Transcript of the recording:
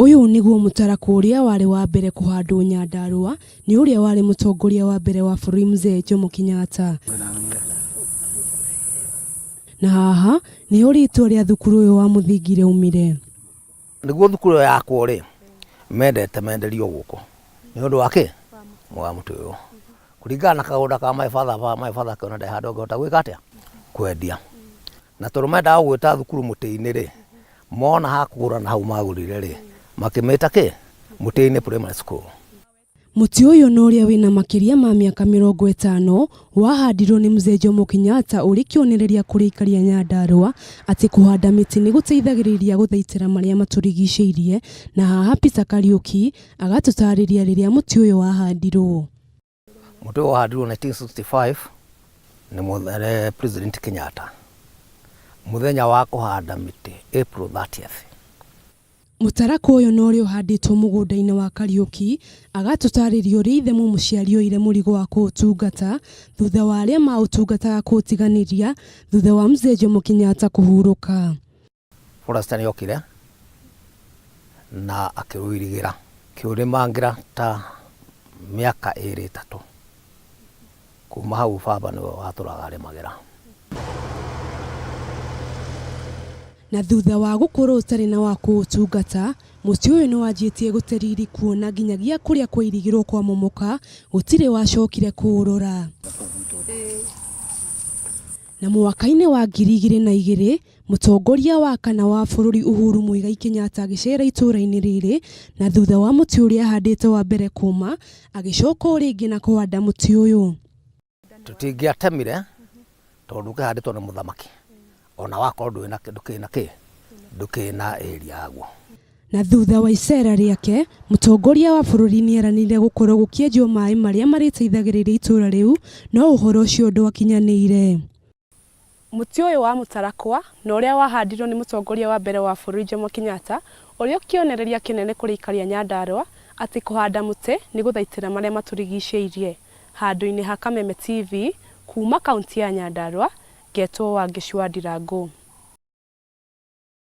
Uyu niguo Mutarako uria wari wa mbere kuhandwo Nyandarua ni uria wari mutongoria wa mbere wa bũrũri Mzee Jomo Kenyatta. Na haha ni ritwa ria thukuru uyu wa muthingire umire. Niguo thukuru yakwa ri mendete menderio guko ni undu wake mwa mutu uyu kuringana na kagonda ka my father kana ndehanda ngota gwika atia kwendia na turumenda gwita thukuru muti-ini ri mona hakugura na hau magurire ri makimeta ki muti-ini primary school. Muti uyu no uria wina makiria ma miaka 50 wahandirwo ni Mzee Jomo Kenyatta uri kionereria kuri ikaria Nyandarua ati kuhanda miti ni guteithagiriria guthaitira maria maturigiceirie, na haha Peter Kariuki agatutariria riria muti uyu wahandirwo. Muti uyu wahandirwo 1965 ni President Kenyatta. Muthenya wa kuhanda miti April 30th. Mutarako uyu no uri uhanditwo mugunda-ini wa Kariuki agatutaririo ri ithe mumuciari oire murigo wa kuutungata thutha wa aria mautungataga kuutiganiria thutha wa Mzee Jomo Kenyatta kuhuruka. Forester yokire na akiruirigira kiurimangira ta miaka 2-3 kuma hau baba niwe waturaga arimagira. Na thutha wa gukuru utari na wa kuutungata muti uyu ni wanjitie guteriri kuona nginyagia kuria kwirigirwo kwa momoka gutire wacokire kuurora. Na mwaka-ini wa 2002 mutongoria wa kana wa bũrũri Uhuru Muigai Kenyatta agicera itura-ini riri, na thutha wa muti uria ahandite wa mbere kuma agicoka ringi na kuhanda muti uyu. Tutingiatemire tondu kihanditwo ni muthamaki ona wakorwo ndukina area yaguo. Na thutha wa icera riake mutongoria wa bũrũri ni eranire gukorwo gukienjwo mai maria mariteithagiriria itura riu, no uhoro ucio ndwakinyanire. Muti uyu wa Mutarakwa na uria wahandirwo ni mutongoria wa mbere wa bũrũri Jomo Kenyatta uria kionereria kinene kuri ikaria Nyandarua ati kuhanda muti ni guthaitira maria maturigiceirie. Handu-ini ha Kameme TV kuma kaunti ya Nyandarua, Getwo Wangeci wa Ndirangu.